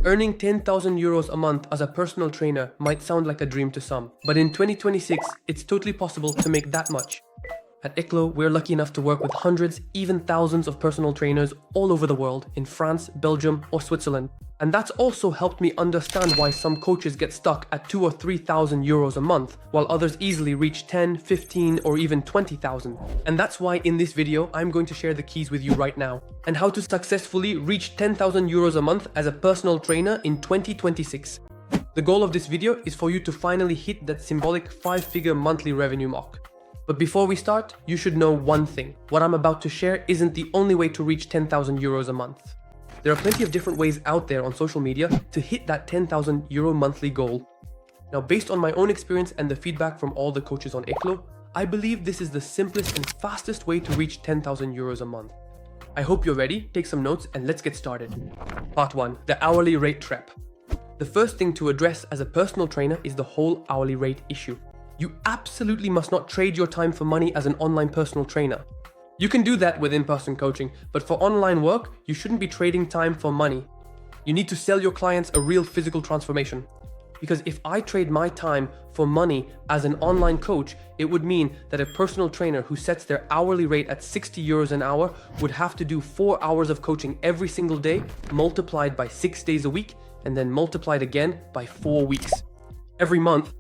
Earning 10,000 euros a month as a personal trainer might sound like a dream to some, but in 2026, it's totally possible to make that much. At Ekklo, we're lucky enough to work with hundreds, even thousands of personal trainers all over the world, in France, Belgium, or Switzerland. And that's also helped me understand why some coaches get stuck at 2,000 or 3,000 euros a month, while others easily reach 10, 15, or even 20,000. And that's why in this video, I'm going to share the keys with you right now, and how to successfully reach 10,000 euros a month as a personal trainer in 2026. The goal of this video is for you to finally hit that symbolic 5-figure monthly revenue mark. But before we start, you should know one thing. What I'm about to share isn't the only way to reach 10,000 euros a month. There are plenty of different ways out there on social media to hit that 10,000 euro monthly goal. Now, based on my own experience and the feedback from all the coaches on Ekklo, I believe this is the simplest and fastest way to reach 10,000 euros a month. I hope you're ready, take some notes, and let's get started. Part 1. The hourly rate trap. The first thing to address as a personal trainer is the whole hourly rate issue. You absolutely must not trade your time for money as an online personal trainer. You can do that with in-person coaching, but for online work, you shouldn't be trading time for money. You need to sell your clients a real physical transformation. Because if I trade my time for money as an online coach, it would mean that a personal trainer who sets their hourly rate at 60 euros an hour would have to do 4 hours of coaching every single day, multiplied by 6 days a week, and then multiplied again by 4 weeks. Every month,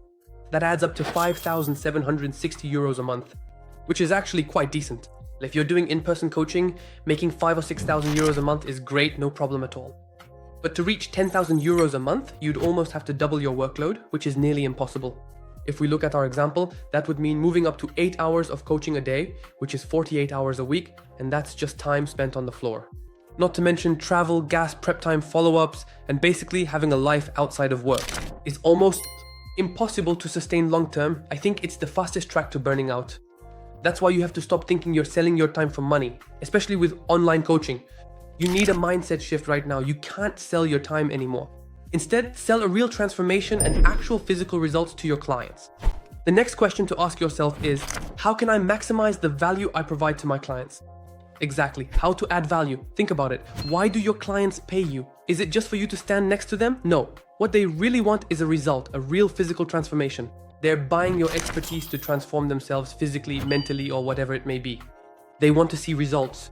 that adds up to 5,760 euros a month, which is actually quite decent. If you're doing in-person coaching, making 5,000 or 6,000 euros a month is great, no problem at all. But to reach 10,000 euros a month, you'd almost have to double your workload, which is nearly impossible. If we look at our example, that would mean moving up to 8 hours of coaching a day, which is 48 hours a week, and that's just time spent on the floor. Not to mention travel, gas, prep time, follow-ups, and basically having a life outside of work. It's almost impossible to sustain long-term. I think it's the fastest track to burning out. That's why you have to stop thinking you're selling your time for money, especially with online coaching. You need a mindset shift right now. You can't sell your time anymore. Instead, sell a real transformation and actual physical results to your clients. The next question to ask yourself is, how can I maximize the value I provide to my clients? Exactly, how to add value. Think about it. Why do your clients pay you? Is it just for you to stand next to them? No. What they really want is a result, a real physical transformation. They're buying your expertise to transform themselves physically, mentally, or whatever it may be. They want to see results.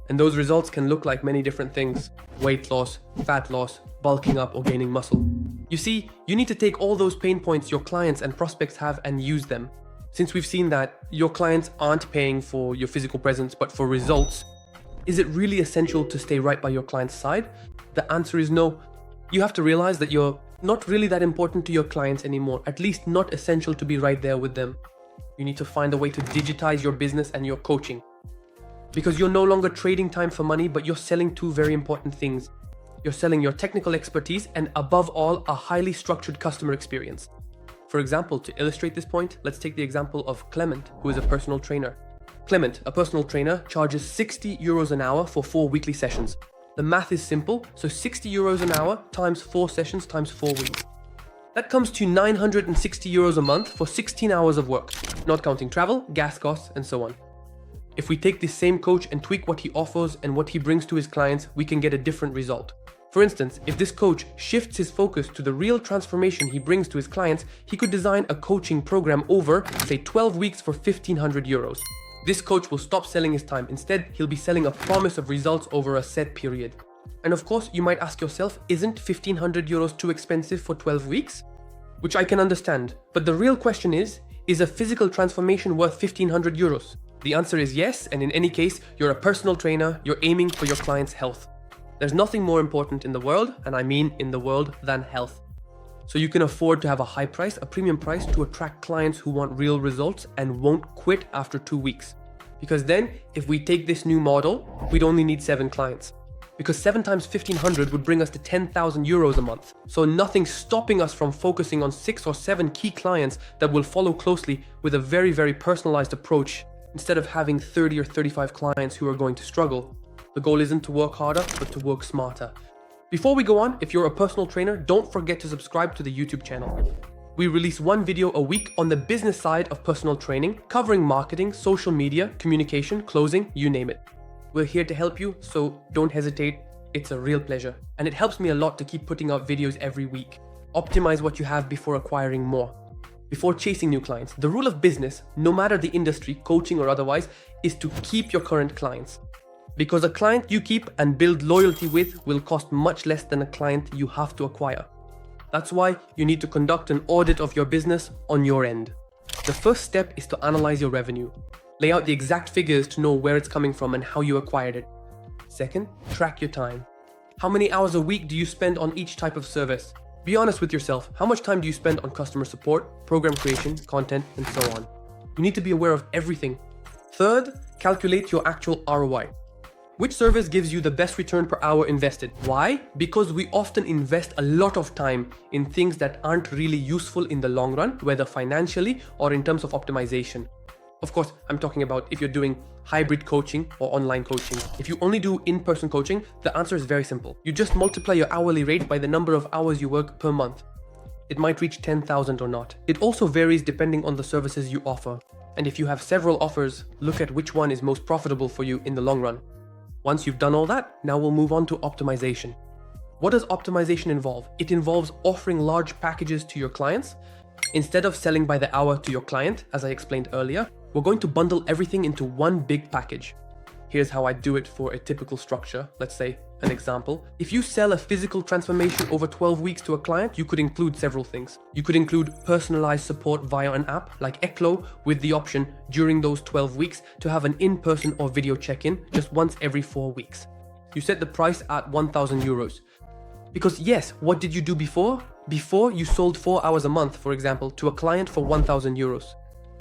And those results can look like many different things. Weight loss, fat loss, bulking up, or gaining muscle. You see, you need to take all those pain points your clients and prospects have and use them. Since we've seen that your clients aren't paying for your physical presence, but for results, is it really essential to stay right by your client's side? The answer is no. You have to realize that you're not really that important to your clients anymore, at least not essential to be right there with them. You need to find a way to digitize your business and your coaching. Because you're no longer trading time for money, but you're selling two very important things. You're selling your technical expertise and, above all, a highly structured customer experience. For example, to illustrate this point, let's take the example of Clement, who is a personal trainer. Clement, a personal trainer, charges 60 euros an hour for 4 weekly sessions. The math is simple, so 60 euros an hour times 4 sessions times 4 weeks. That comes to 960 euros a month for 16 hours of work, not counting travel, gas costs, and so on. If we take this same coach and tweak what he offers and what he brings to his clients, we can get a different result. For instance, if this coach shifts his focus to the real transformation he brings to his clients, he could design a coaching program over, say, 12 weeks for 1,500 euros. This coach will stop selling his time. Instead, he'll be selling a promise of results over a set period. And of course, you might ask yourself, isn't 1,500 euros too expensive for 12 weeks? Which I can understand. But the real question is a physical transformation worth 1,500 euros? The answer is yes, and in any case, you're a personal trainer, you're aiming for your client's health. There's nothing more important in the world, and I mean in the world, than health. So you can afford to have a high price, a premium price, to attract clients who want real results and won't quit after 2 weeks. Because then, if we take this new model, we'd only need 7 clients. Because 7 times 1,500 would bring us to 10,000 euros a month. So nothing's stopping us from focusing on 6 or 7 key clients that will follow closely with a very, very personalized approach, instead of having 30 or 35 clients who are going to struggle. The goal isn't to work harder, but to work smarter. Before we go on, if you're a personal trainer, don't forget to subscribe to the YouTube channel. We release 1 video a week on the business side of personal training, covering marketing, social media, communication, closing, you name it. We're here to help you, so don't hesitate. It's a real pleasure, and it helps me a lot to keep putting out videos every week. Optimize what you have before acquiring more. Before chasing new clients, the rule of business, no matter the industry, coaching or otherwise, is to keep your current clients. Because a client you keep and build loyalty with will cost much less than a client you have to acquire. That's why you need to conduct an audit of your business on your end. The first step is to analyze your revenue. Lay out the exact figures to know where it's coming from and how you acquired it. Second, track your time. How many hours a week do you spend on each type of service? Be honest with yourself. How much time do you spend on customer support, program creation, content, and so on? You need to be aware of everything. Third, calculate your actual ROI. Which service gives you the best return per hour invested? Why? Because we often invest a lot of time in things that aren't really useful in the long run, whether financially or in terms of optimization. Of course, I'm talking about if you're doing hybrid coaching or online coaching. If you only do in-person coaching, the answer is very simple. You just multiply your hourly rate by the number of hours you work per month. It might reach 10,000 or not. It also varies depending on the services you offer. And if you have several offers, look at which one is most profitable for you in the long run. Once you've done all that, now we'll move on to optimization. What does optimization involve? It involves offering large packages to your clients. Instead of selling by the hour to your client, as I explained earlier, we're going to bundle everything into one big package. Here's how I do it for a typical structure. Let's say an example. If you sell a physical transformation over 12 weeks to a client, you could include several things. You could include personalized support via an app like Ekklo with the option during those 12 weeks to have an in-person or video check-in just once every 4 weeks. You set the price at 1,000 euros. Because yes, what did you do before? Before you sold 4 hours a month, for example, to a client for 1,000 euros.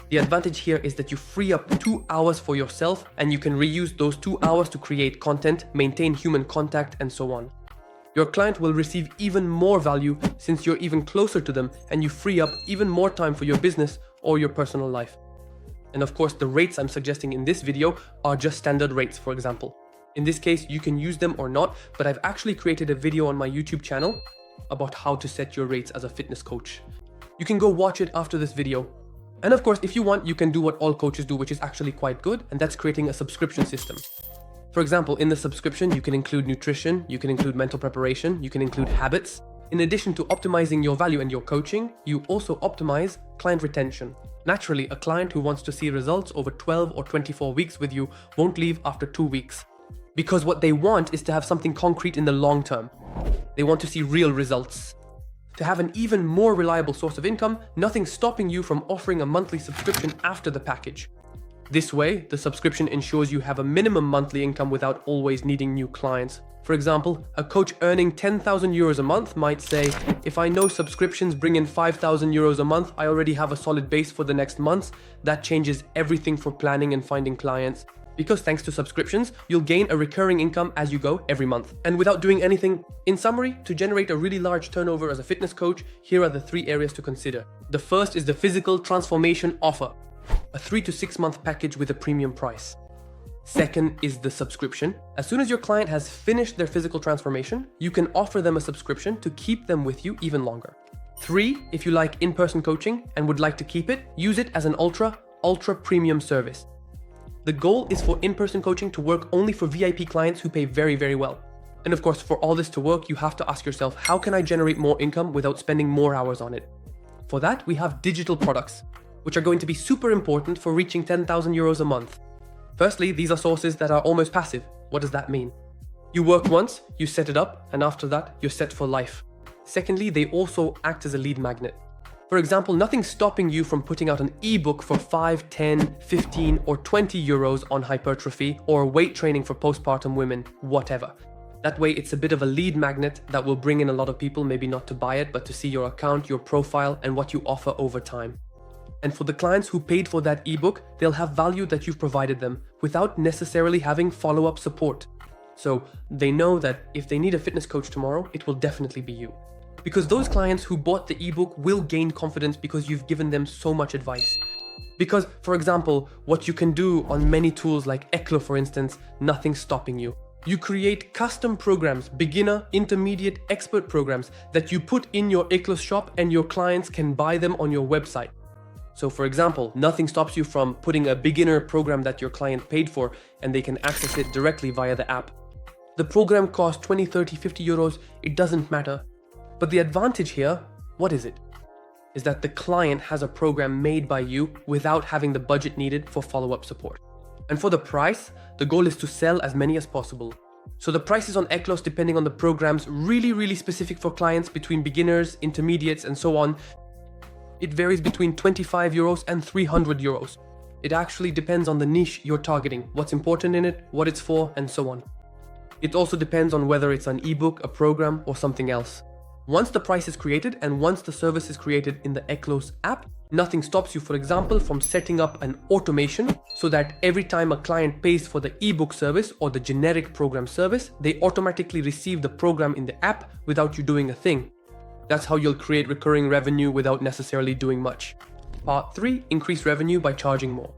The advantage here is that you free up 2 hours for yourself and you can reuse those 2 hours to create content, maintain human contact, and so on. Your client will receive even more value since you're even closer to them and you free up even more time for your business or your personal life. And of course, the rates I'm suggesting in this video are just standard rates, for example. In this case, you can use them or not, but I've actually created a video on my YouTube channel about how to set your rates as a fitness coach. You can go watch it after this video. And of course, if you want, you can do what all coaches do, which is actually quite good, and that's creating a subscription system. For example, in the subscription, you can include nutrition, you can include mental preparation, you can include habits. In addition to optimizing your value and your coaching, you also optimize client retention. Naturally, a client who wants to see results over 12 or 24 weeks with you won't leave after 2 weeks. Because what they want is to have something concrete in the long term. They want to see real results. To have an even more reliable source of income, nothing's stopping you from offering a monthly subscription after the package. This way, the subscription ensures you have a minimum monthly income without always needing new clients. For example, a coach earning 10,000 euros a month might say, if I know subscriptions bring in 5,000 euros a month, I already have a solid base for the next months. That changes everything for planning and finding clients. Because thanks to subscriptions, you'll gain a recurring income as you go every month. And without doing anything. In summary, to generate a really large turnover as a fitness coach, here are the 3 areas to consider. The first is the physical transformation offer, a 3 to 6 month package with a premium price. Second is the subscription. As soon as your client has finished their physical transformation, you can offer them a subscription to keep them with you even longer. 3, if you like in-person coaching and would like to keep it, use it as an ultra premium service. The goal is for in-person coaching to work only for VIP clients who pay very, very well. And of course, for all this to work, you have to ask yourself, how can I generate more income without spending more hours on it? For that, we have digital products, which are going to be super important for reaching 10,000 euros a month. Firstly, these are sources that are almost passive. What does that mean? You work once, you set it up, and after that, you're set for life. Secondly, they also act as a lead magnet. For example, nothing's stopping you from putting out an ebook for 5, 10, 15, or 20 euros on hypertrophy or weight training for postpartum women, whatever. That way, it's a bit of a lead magnet that will bring in a lot of people, maybe not to buy it, but to see your account, your profile, and what you offer over time. And for the clients who paid for that ebook, they'll have value that you've provided them without necessarily having follow-up support. So they know that if they need a fitness coach tomorrow, it will definitely be you. Because those clients who bought the ebook will gain confidence because you've given them so much advice. Because, for example, what you can do on many tools like Ekklo, for instance, nothing's stopping you. You create custom programs, beginner, intermediate, expert programs that you put in your Ekklo shop and your clients can buy them on your website. So for example, nothing stops you from putting a beginner program that your client paid for and they can access it directly via the app. The program costs 20, 30, 50 euros, it doesn't matter. But the advantage here, what is it? Is that the client has a program made by you without having the budget needed for follow-up support. And for the price, the goal is to sell as many as possible. So the prices on Ekklo, depending on the programs, really specific for clients between beginners, intermediates, and so on. It varies between 25 euros and 300 euros. It actually depends on the niche you're targeting, what's important in it, what it's for, and so on. It also depends on whether it's an ebook, a program, or something else. Once the price is created and once the service is created in the Ekklo's app, nothing stops you, for example, from setting up an automation so that every time a client pays for the ebook service or the generic program service, they automatically receive the program in the app without you doing a thing. That's how you'll create recurring revenue without necessarily doing much. Part 3, increase revenue by charging more.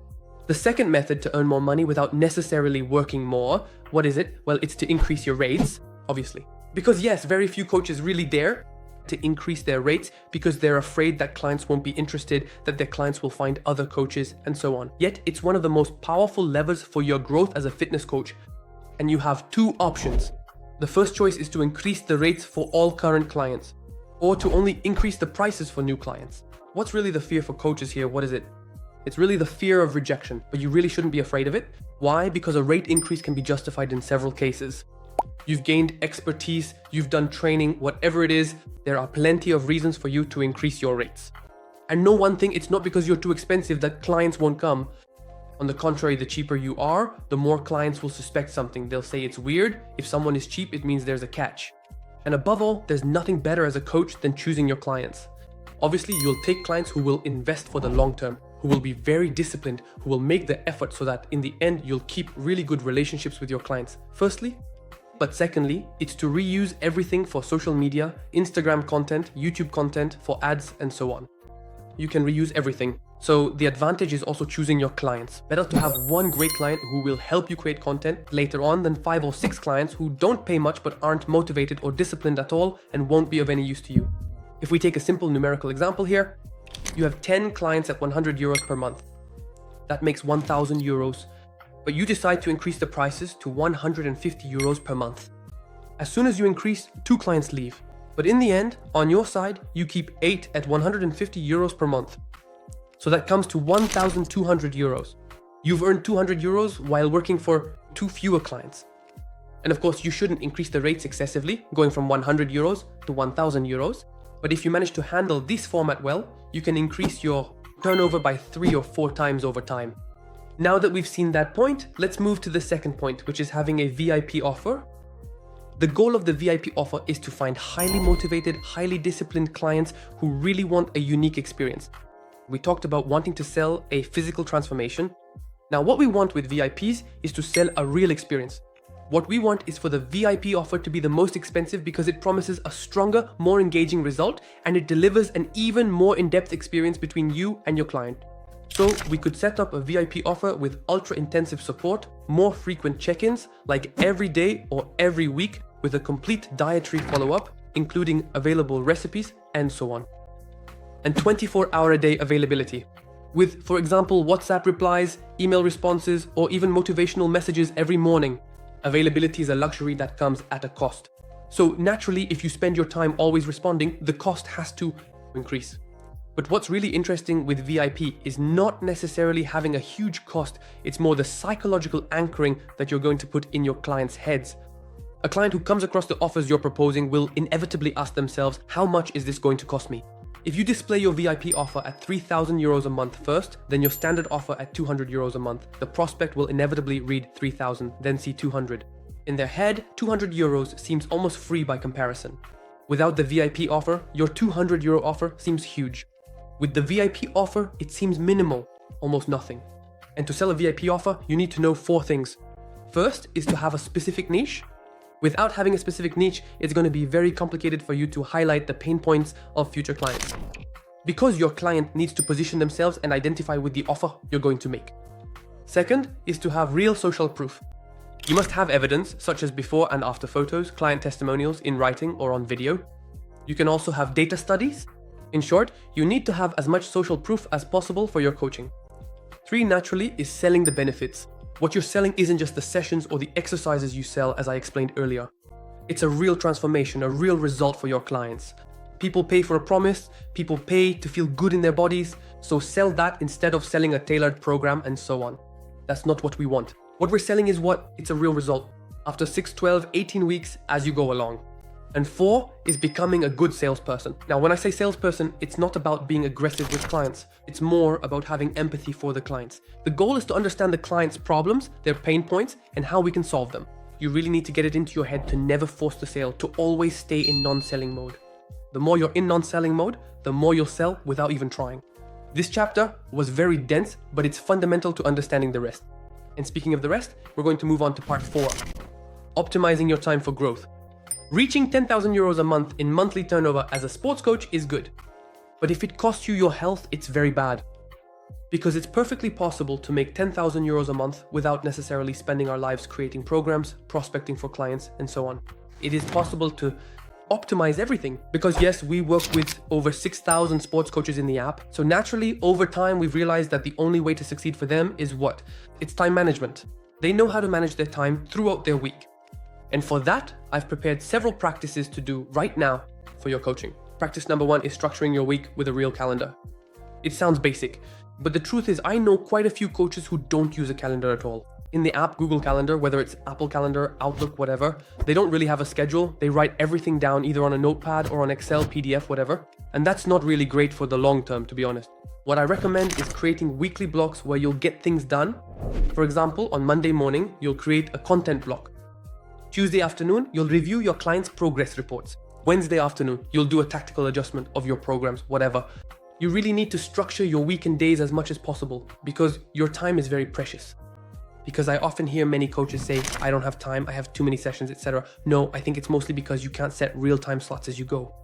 The second method to earn more money without necessarily working more, what is it? Well, it's to increase your rates, obviously. Because yes, very few coaches really dare to increase their rates because they're afraid that clients won't be interested, that their clients will find other coaches, and so on. Yet, it's one of the most powerful levers for your growth as a fitness coach. And you have two options. The first choice is to increase the rates for all current clients, or to only increase the prices for new clients. What's really the fear for coaches here? What is it? It's really the fear of rejection, but you really shouldn't be afraid of it. Why? Because a rate increase can be justified in several cases. You've gained expertise, you've done training, whatever it is, there are plenty of reasons for you to increase your rates. And know one thing, it's not because you're too expensive that clients won't come. On the contrary, the cheaper you are, the more clients will suspect something. They'll say it's weird. If someone is cheap, it means there's a catch. And above all, there's nothing better as a coach than choosing your clients. Obviously, you'll take clients who will invest for the long term, who will be very disciplined, who will make the effort so that in the end, you'll keep really good relationships with your clients. Firstly, but secondly, it's to reuse everything for social media, Instagram content, YouTube content, for ads, and so on. You can reuse everything. So the advantage is also choosing your clients. Better to have one great client who will help you create content later on than 5 or 6 clients who don't pay much but aren't motivated or disciplined at all and won't be of any use to you. If we take a simple numerical example here, you have 10 clients at 100 euros per month. That makes 1,000 euros. But you decide to increase the prices to 150 euros per month. As soon as you increase, 2 clients leave. But in the end, on your side, you keep 8 at 150 euros per month. So that comes to 1,200 euros. You've earned 200 euros while working for 2 fewer clients. And of course, you shouldn't increase the rates excessively, going from 100 euros to 1,000 euros. But if you manage to handle this format well, you can increase your turnover by 3 or 4 times over time. Now that we've seen that point, let's move to the second point, which is having a VIP offer. The goal of the VIP offer is to find highly motivated, highly disciplined clients who really want a unique experience. We talked about wanting to sell a physical transformation. Now, what we want with VIPs is to sell a real experience. What we want is for the VIP offer to be the most expensive because it promises a stronger, more engaging result, and it delivers an even more in-depth experience between you and your client. So we could set up a VIP offer with ultra-intensive support, more frequent check-ins, like every day or every week, with a complete dietary follow-up, including available recipes and so on. And 24-hour-a-day availability, with, for example, WhatsApp replies, email responses, or even motivational messages every morning. Availability is a luxury that comes at a cost. So naturally, if you spend your time always responding, the cost has to increase. But what's really interesting with VIP is not necessarily having a huge cost, it's more the psychological anchoring that you're going to put in your clients' heads. A client who comes across the offers you're proposing will inevitably ask themselves, how much is this going to cost me? If you display your VIP offer at 3,000 euros a month first, then your standard offer at 200 euros a month, the prospect will inevitably read 3,000, then see 200. In their head, 200 euros seems almost free by comparison. Without the VIP offer, your 200 euro offer seems huge. With the VIP offer, it seems minimal, almost nothing. And to sell a VIP offer, you need to know 4 things. First is to have a specific niche. Without having a specific niche, it's going to be very complicated for you to highlight the pain points of future clients. Because your client needs to position themselves and identify with the offer you're going to make. Second is to have real social proof. You must have evidence, such as before and after photos, client testimonials in writing or on video. You can also have data studies. In short, you need to have as much social proof as possible for your coaching. 3, naturally, is selling the benefits. What you're selling isn't just the sessions or the exercises you sell, as I explained earlier. It's a real transformation, a real result for your clients. People pay for a promise, people pay to feel good in their bodies, so sell that instead of selling a tailored program and so on. That's not what we want. What we're selling is it's a real result after 6, 12, 18 weeks as you go along. And 4 is becoming a good salesperson. Now, when I say salesperson, it's not about being aggressive with clients. It's more about having empathy for the clients. The goal is to understand the client's problems, their pain points, and how we can solve them. You really need to get it into your head to never force the sale, to always stay in non-selling mode. The more you're in non-selling mode, the more you'll sell without even trying. This chapter was very dense, but it's fundamental to understanding the rest. And speaking of the rest, we're going to move on to part 4. Optimizing your time for growth. Reaching 10,000 euros a month in monthly turnover as a sports coach is good. But if it costs you your health, it's very bad. Because it's perfectly possible to make 10,000 euros a month without necessarily spending our lives creating programs, prospecting for clients, and so on. It is possible to optimize everything. Because yes, we work with over 6,000 sports coaches in the app. So naturally, over time, we've realized that the only way to succeed for them is what? It's time management. They know how to manage their time throughout their week. And for that, I've prepared several practices to do right now for your coaching. Practice number 1 is structuring your week with a real calendar. It sounds basic, but the truth is I know quite a few coaches who don't use a calendar at all. In the app Google Calendar, whether it's Apple Calendar, Outlook, whatever, they don't really have a schedule. They write everything down either on a notepad or on Excel, PDF, whatever. And that's not really great for the long term, to be honest. What I recommend is creating weekly blocks where you'll get things done. For example, on Monday morning, you'll create a content block. Tuesday afternoon, you'll review your clients' progress reports. Wednesday afternoon, you'll do a tactical adjustment of your programs, whatever. You really need to structure your week and days as much as possible because your time is very precious. Because I often hear many coaches say, I don't have time, I have too many sessions, etc. No, I think it's mostly because you can't set real time slots as you go.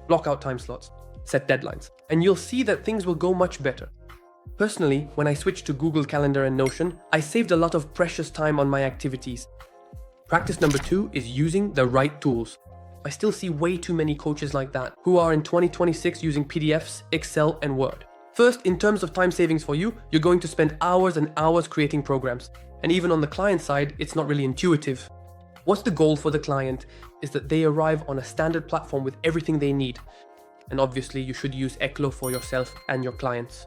Block out time slots, set deadlines, and you'll see that things will go much better. Personally, when I switched to Google Calendar and Notion, I saved a lot of precious time on my activities. Practice number 2 is using the right tools. I still see way too many coaches like that who are in 2026 using PDFs, Excel, and Word. First, in terms of time savings for you, you're going to spend hours and hours creating programs. And even on the client side, it's not really intuitive. What's the goal for the client is that they arrive on a standard platform with everything they need. And obviously, you should use Ekklo for yourself and your clients.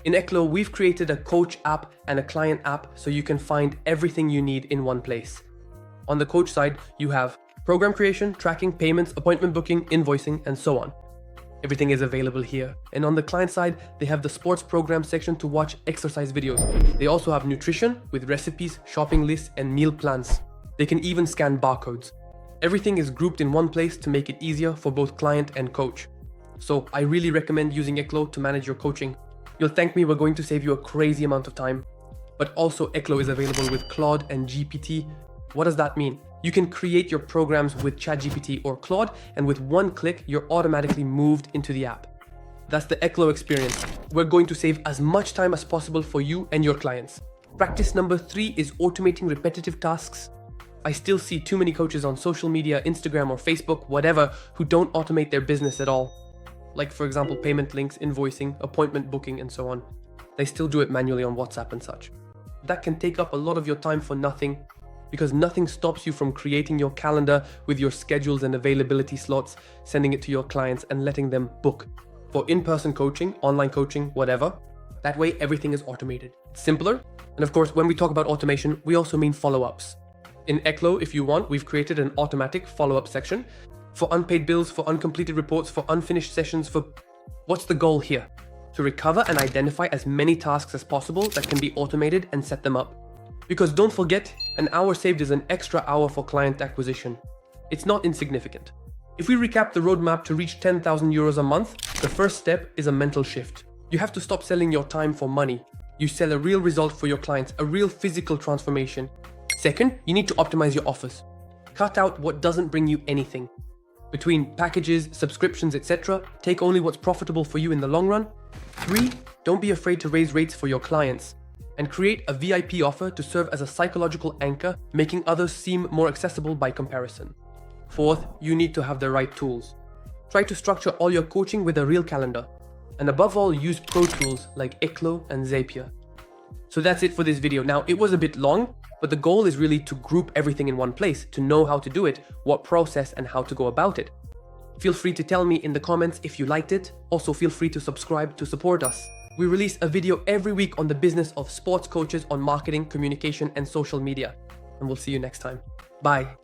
In Ekklo, we've created a coach app and a client app so you can find everything you need in one place. On the coach side, you have program creation, tracking, payments, appointment booking, invoicing, and so on. Everything is available here. And on the client side, they have the sports program section to watch exercise videos. They also have nutrition with recipes, shopping lists, and meal plans. They can even scan barcodes. Everything is grouped in one place to make it easier for both client and coach. So I really recommend using Ekklo to manage your coaching. You'll thank me, we're going to save you a crazy amount of time. But also Ekklo is available with Claude and GPT. What does that mean? You can create your programs with ChatGPT or Claude, and with one click, you're automatically moved into the app. That's the Ekklo experience. We're going to save as much time as possible for you and your clients. Practice number 3 is automating repetitive tasks. I still see too many coaches on social media, Instagram or Facebook, whatever, who don't automate their business at all. Like for example, payment links, invoicing, appointment booking, and so on. They still do it manually on WhatsApp and such. That can take up a lot of your time for nothing, because nothing stops you from creating your calendar with your schedules and availability slots, sending it to your clients and letting them book for in-person coaching, online coaching, whatever. That way, everything is automated. It's simpler. And of course, when we talk about automation, we also mean follow-ups. In Ekklo, if you want, we've created an automatic follow-up section for unpaid bills, for uncompleted reports, for unfinished sessions, for... What's the goal here? To recover and identify as many tasks as possible that can be automated and set them up. Because don't forget, an hour saved is an extra hour for client acquisition. It's not insignificant. If we recap the roadmap to reach 10,000 euros a month, the first step is a mental shift. You have to stop selling your time for money. You sell a real result for your clients, a real physical transformation. Second, you need to optimize your offers. Cut out what doesn't bring you anything. Between packages, subscriptions, etc., take only what's profitable for you in the long run. 3, don't be afraid to raise rates for your clients. And create a VIP offer to serve as a psychological anchor, making others seem more accessible by comparison. 4th, you need to have the right tools. Try to structure all your coaching with a real calendar. And above all, use pro tools like Ekklo and Zapier. So that's it for this video. Now, it was a bit long, But the goal is really to group everything in one place, to know how to do it, what process, and how to go about it. Feel free to tell me in the comments if you liked it. Also, feel free to subscribe to support us. We release a video every week on the business of sports coaches, on marketing, communication, and social media. And we'll see you next time. Bye.